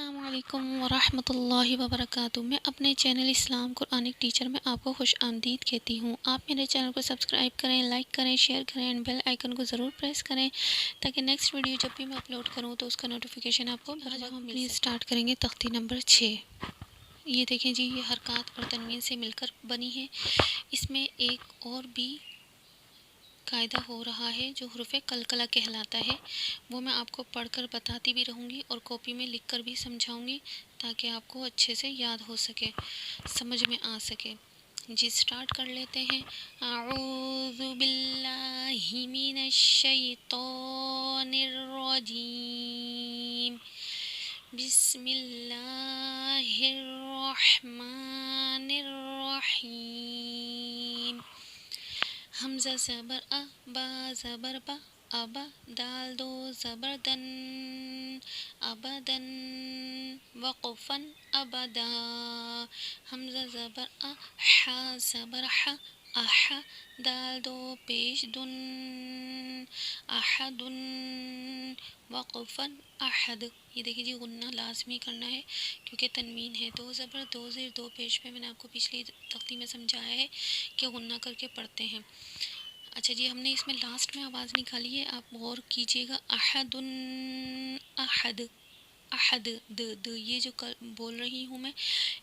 السلام علیکم ورحمۃ اللہ وبرکاتہ۔ میں اپنے چینل اسلام قرآنک ٹیچر میں آپ کو خوش آمدید کہتی ہوں۔ آپ میرے چینل کو سبسکرائب کریں، لائک کریں، شیئر کریں اینڈ بیل آئیکن کو ضرور پریس کریں تاکہ نیکسٹ ویڈیو جب بھی میں اپلوڈ کروں تو اس کا نوٹیفیکیشن آپ کو ہر وقت مل سکے۔ اسٹارٹ کریں گے تختی نمبر 6۔ یہ دیکھیں جی، یہ حرکات اور تنوین سے مل کر بنی ہے۔ اس میں ایک اور بھی قاعدہ ہو رہا ہے جو حروف قلقلہ کہلاتا ہے، وہ میں آپ کو پڑھ کر بتاتی بھی رہوں گی اور کاپی میں لکھ کر بھی سمجھاؤں گی تاکہ آپ کو اچھے سے یاد ہو سکے، سمجھ میں آ سکے۔ جی سٹارٹ کر لیتے ہیں۔ اعوذ باللہ من الشیطان الرجیم، بسم اللہ الرحمن الرحیم۔ حمزہ زبر ا، با زبر با، ابا، دال دو زبر دن، ابدن، وقفا ابدا۔ حمزہ زبر ا، ح زبر ح، اح، دال دو پیش دن، احدن، وقفا احد۔ یہ دیکھیں جی، غنہ لازمی کرنا ہے کیونکہ تنوین ہے، دو زبر دو زیر دو پیش پہ میں نے آپ کو پچھلی تختی میں سمجھایا ہے کہ غنہ کر کے پڑھتے ہیں۔ اچھا جی، ہم نے اس میں لاسٹ میں آواز نکالی ہے، آپ غور کیجئے گا۔ احدن، احد، احد، د یہ جو بول رہی ہوں میں،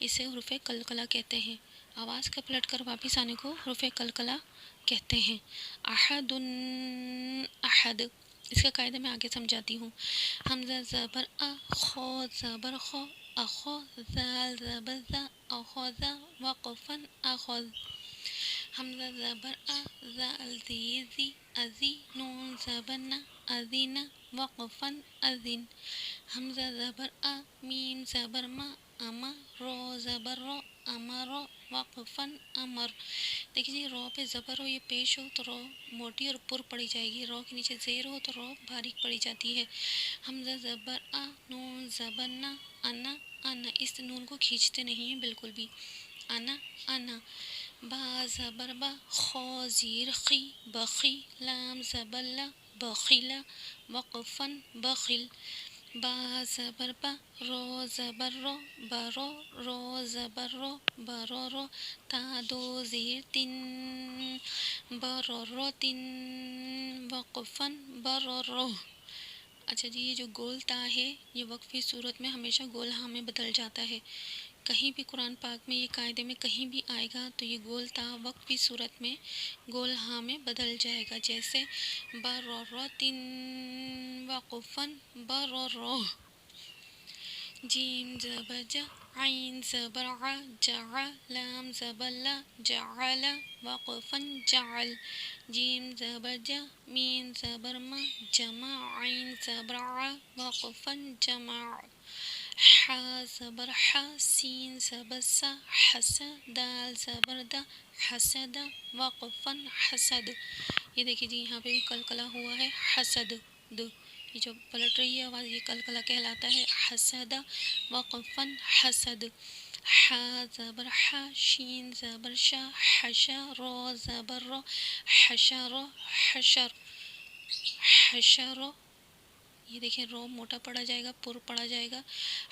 اسے حروف قلقلہ کہتے ہیں۔ آواز کا پلٹ کر واپس آنے کو حروف قلقلہ کہتے ہیں۔ احدن، احد۔ اس کا قاعدہ میں آگے سمجھاتی ہوں۔ حمزہ زبر ا، خو زبر خو، اخو، زال زبر زا، اخذ، وقفا اخذ۔ حمزہ زبر ا، زال زیر زی، ازی، نون زبر نا، ازین، وقفا ازن۔ حمزہ زبر ا، میم زبر ما، اما، رو زبر رو، امر، وقفا امر۔ دیکھیے جی، رو پہ زبر ہو، یہ پیش ہو تو رو موٹی اور پر پڑی جائے گی، رو کے نیچے زیر ہو تو رو باریک پڑی جاتی ہے۔ حمزہ زبر ا، نون زبر نا، انا، انا، اس نون کو کھینچتے نہیں ہیں بالکل بھی، انا، انا۔ با زبر با، خو زیر خی، بخی، لام زبر لا، بخیلا، وقفا بخل۔ با زبر با، رو زبر رو، برو، رو زبر رو، برو رو، تا دو زیر تن، برو رو تن، وقفا برو رو۔ اچھا جی، یہ جو گول تا ہے یہ وقفی صورت میں ہمیشہ گول ہاں میں بدل جاتا ہے۔ کہیں بھی قرآن پاک میں یہ قاعدے میں کہیں بھی آئے گا تو یہ گول تا وقفی صورت میں گول ہاں میں بدل جائے گا، جیسے بررتن، وقفا بررو۔ جیم زبر جا، عین زبر ع، جع، لام زبر لا، جعل، وقفا جعل۔ جیم زبر جا، مین زبر ما، جمع، عین زبر ع، وقفا جمع۔ ح زبر ح، سین زبر سا، حس، دال زبر دا، حسد، وقفا حسد۔ یہ دیکھیے جی، یہاں پہ بھی قلقلہ ہوا ہے، حسد، د، یہ جو پلٹ رہی ہے آواز یہ قلقلہ کہلاتا ہے، حسد، وقفا حسد۔ ح زبر ح، شین زبر شا، حشا، رو زبر رو، حشر، حشر، حشر۔ یہ دیکھیں رو موٹا پڑا جائے گا، پر پڑا جائے گا،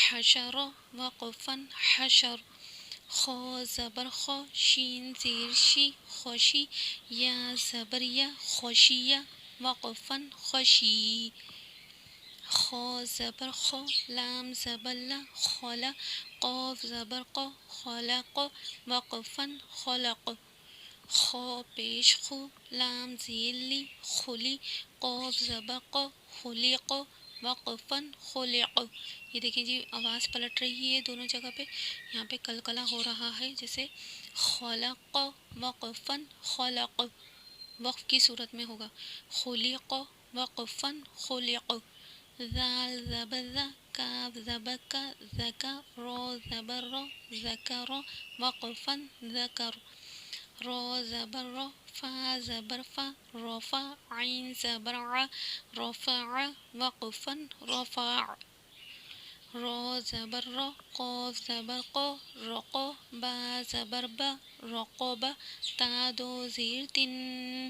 حشر، وقفا حشر۔ خو زبر خو، شین زیر شی، خوشی، یا زبر یا، خوشیہ، وقفا خوشی۔ خو زبر خو، لام زبر لا، خولا، قوف زبر قو، خلق، وقفا خلق۔ خو پیش خو، لام زیر لی، خلی، قوف زبر قو، خلق، وقفا خلق۔ یہ دیکھیں جی، آواز پلٹ رہی ہے دونوں جگہ پہ، یہاں پہ قلقلہ ہو رہا ہے، جیسے خلق، وقفا خلق، وقف کی صورت میں ہوگا، خلق، وقفا خلق۔ ذال زبر ذا، کاف زبر کا، زکا، رو زبر رو، ذکر، وقفا ذکر۔ رو زبر رو، فا زبر فا، رفع، عین زبر ع، رفع، وقفا رفع۔ رو زبر رو، قوف زبر قو، رقو، با زبر با، رقب، تا دو زیر تن،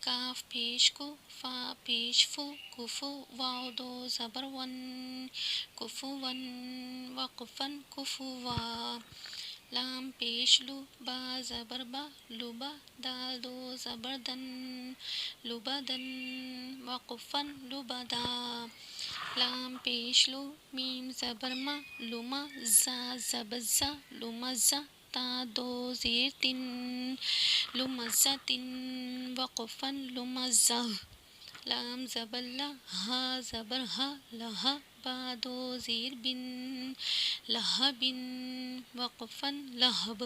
کاف پیش کو، فا پیش فو، کفو، واو دو زبر ون، کفو ون، وقفن کفوا، لام پیش لو، با زبر با، لبا، دال دو زبر دن، لبدن، وقفن لبدا، لام پیش لو، میم زبر ما، لما، زا زبر زا، لمزا، تا دو زیر تن، لمزتن، وقفن لمزہ، لام زبر لا، ہا زبر ہا، لہا، با دو زیر بن، لہبن، وقفن لہب،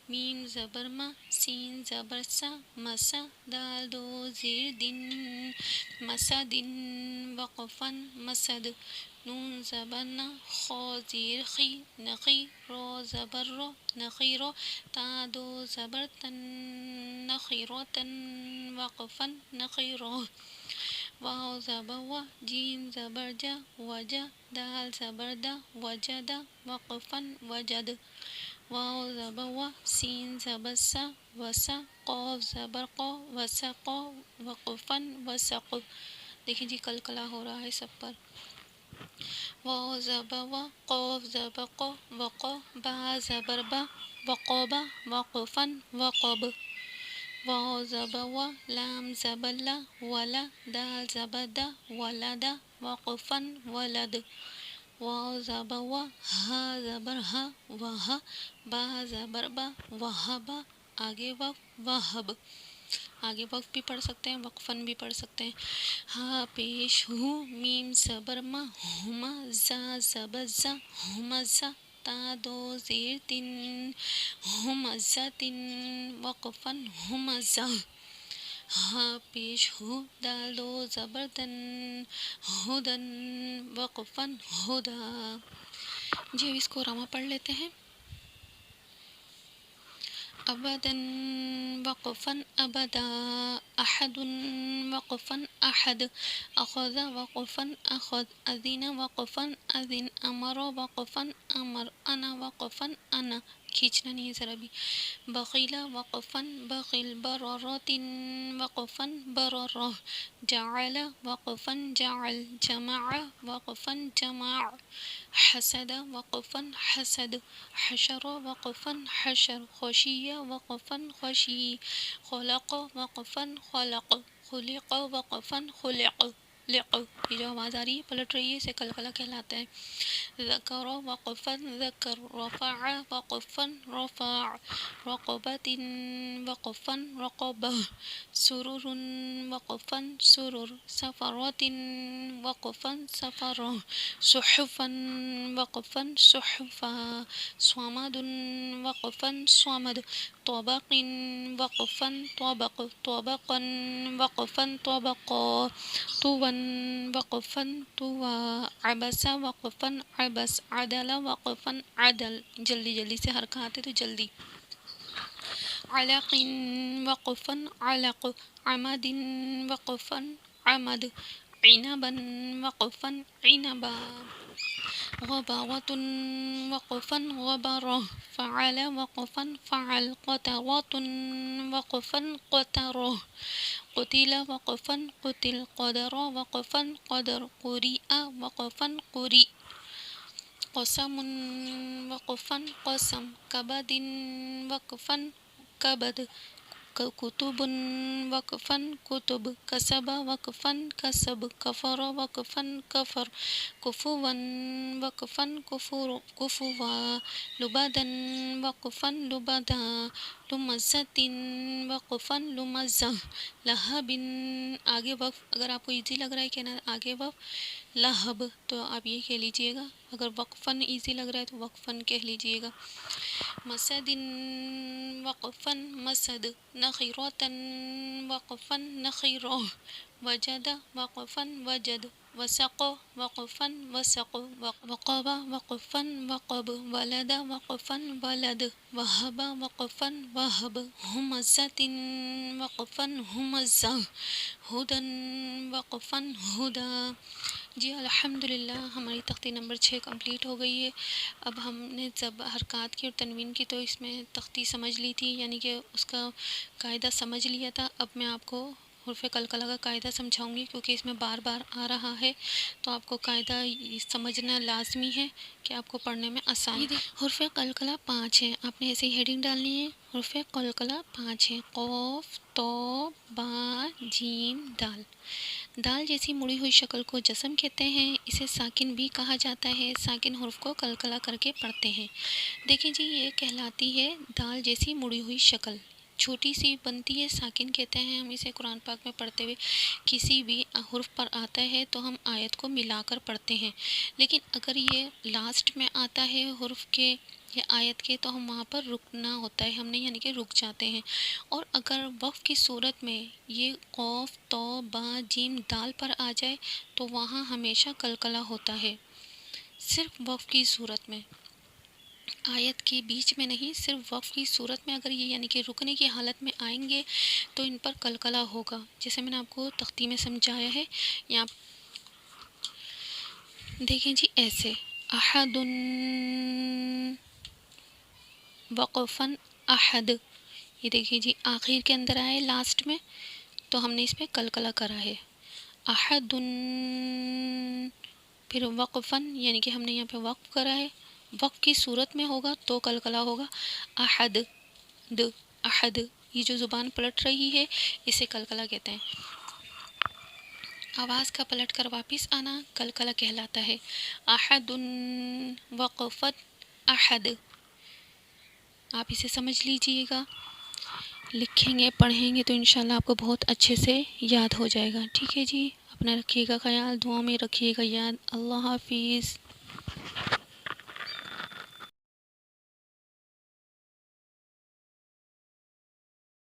میم زبر ما، سین زبر سا، مسا، دال دو زیر دن، مسدن، وقفن مسد، نون زبر نا، خو زیر خی، نخی، رو زبر رو، نخیرو، تا دو زبر تن، نخیروتن، وقفن نخیرو، واو زبر وا، جیم زبر جا، وجا، دال زبر دا، وجدا، وقفن وجد، واو زبر وا، سین زبر سا، وسا، قاف زبر قو، وسقو، وقفن وسق، دیکھیں جی کلکلا ہو رہا ہے سب پر، واو زبر وا، قاف زبر قو، وقو، با زبر با، وقوبا، وقفن وقب، واو زبر وا، لام زبر لا، ولا، دال زبر دا، ولدا، وقفن ولد، واو زبر وا، ہا زبر ہا، وہا، با زبر با، وہبا، آگے وقف وہب، آگے وقف بھی پڑھ سکتے ہیں، وقفن بھی پڑھ سکتے ہیں، ہا پیش ہو، میم زبر ما، ہما، زا زبر زا، ہمزا، تا دو زیر تن، ہمزتن، وقفن ہمزہ، ہا پیش ہو، دال دو زبر دن، ہدن، وقفن ہدا، جی اب اس کو رواں پڑھ لیتے ہیں، ابداً، وقفا ابدا، احد، وقفا احد، اخذ، وقفا اخذ، اذن، وقفا اذن، امر، وقفا امر، انا، وقفا انا، کھینچنا نہیں ہے ذرا بھی، بخیلا، وقفا بخل، بررت، وقفا برر، جعل، وقفا جعل، جمع، وقفا جمع، حسد، وقفا حسد، حشر، وقفا حشر، خشی، وقفا خشی، خلق، وقفا خلق، خلق، وقفا خلق، لق، یہ جو آواز آ رہی ہے پلٹ رہی ہے، اسے قلقلہ کہلاتا ہے، ذکر، وقفا ذکر، رفع، وقفا رفع، رقبة، وقفا رقبة، سرر، وقفا سرر، سفرة، وقفا سفرة، صحفا، وقفا صحفا، صمد، وقفا صمد، طبق، وقفا طبق، طبقا، وقفا طبقا، طوا، وقفا طوا، عبس، وقفا عبس، عدل، وقفا عدل، جلدی جلدی سے حرکات ہے تو جلدی، علق، وقفا علق، عمد، وقفا عمد، عنبا، وقفا عنبا، غباوة، وقفا غبرة، فعل، وقفا فعل، قترة، وقفا قترة، قتل، وقفا قتل، قدر، وقفا قدر، قرئ، وقفا قرئ، قسم، وقفا قسم، كبد، وقفا كبد، كتب، وقفا كتب، كسب، وقفا كسب، كفر، وقفا كفر، كفوا، وقفا كفور كفوا، لبدا، وقفا لبدا، لمزة، وقفا لمزة، لہب، آگے وقف، اگر آپ کو ایزی لگ رہا ہے کہنا آگے وقف لہب تو آپ یہ کہہ لیجئے گا، اگر وقفاً ایزی لگ رہا ہے تو وقفاً کہہ لیجئے گا، مسد، وقفا مسد، نخیرة، وقفا نخیرہ، وجد، وقفا وجد، وسق، وقفا وسق، وقب، وقفا وقب، ولد، وقفا ولد، وهب، وقفا وهب، همزة، وقفا همزة، ہدن، وقفا ہدا، جی الحمدللہ ہماری تختی نمبر 6 کمپلیٹ ہو گئی ہے۔ اب ہم نے جب حرکات کی اور تنوین کی تو اس میں تختی سمجھ لی تھی، یعنی کہ اس کا قاعدہ سمجھ لیا تھا۔ اب میں آپ کو حرف قلقلہ کا قاعدہ سمجھاؤں گی کیونکہ اس میں بار بار آ رہا ہے، تو آپ کو قاعدہ سمجھنا لازمی ہے کہ آپ کو پڑھنے میں آسان ہے۔ حرف قلقلہ 5 ہیں، آپ نے ایسے ہی ہیڈنگ ڈالنی ہے۔ حرف قلقلہ 5 ہیں، قوف، تو، با، جیم، دال۔ دال جیسی مڑی ہوئی شکل کو جسم کہتے ہیں، اسے ساکن بھی کہا جاتا ہے، ساکن حرف کو قلقلہ کر کے پڑھتے ہیں۔ دیکھیں جی، یہ کہلاتی ہے دال جیسی مڑی ہوئی شکل، چھوٹی سی بنتی ہے، ساکن کہتے ہیں ہم اسے۔ قرآن پاک میں پڑھتے ہوئے کسی بھی حرف پر آتا ہے تو ہم آیت کو ملا کر پڑھتے ہیں، لیکن اگر یہ لاسٹ میں آتا ہے حرف کے یا آیت کے تو ہم وہاں پر رکنا ہوتا ہے، ہم نے یعنی کہ رک جاتے ہیں۔ اور اگر وقف کی صورت میں یہ قوف، تو، با، جیم، دال پر آ جائے تو وہاں ہمیشہ قلقلہ ہوتا ہے، صرف وقف کی صورت میں، آیت کے بیچ میں نہیں، صرف وقف کی صورت میں اگر یہ یعنی کہ رکنے کی حالت میں آئیں گے تو ان پر قلقلہ ہوگا، جیسے میں نے آپ کو تختی میں سمجھایا ہے۔ یہاں دیکھیں جی، ایسے احد، وقفاً احد، یہ دیکھیں جی آخر کے اندر آئے لاسٹ میں تو ہم نے اس پہ قلقلہ کرا ہے۔ احد، پھر وقفاً یعنی کہ ہم نے یہاں پہ وقف کرا ہے، وقف کی صورت میں ہوگا تو قلقلہ ہوگا۔ احد، احد، یہ جو زبان پلٹ رہی ہے اسے قلقلہ کہتے ہیں۔ آواز کا پلٹ کر واپس آنا قلقلہ کہلاتا ہے۔ احد، وقفت، احد، آپ اسے سمجھ لیجئے گا، لکھیں گے پڑھیں گے تو انشاءاللہ آپ کو بہت اچھے سے یاد ہو جائے گا۔ ٹھیک ہے جی، اپنا رکھیے گا خیال، دعاؤں میں رکھیے گا یاد۔ اللہ حافظ۔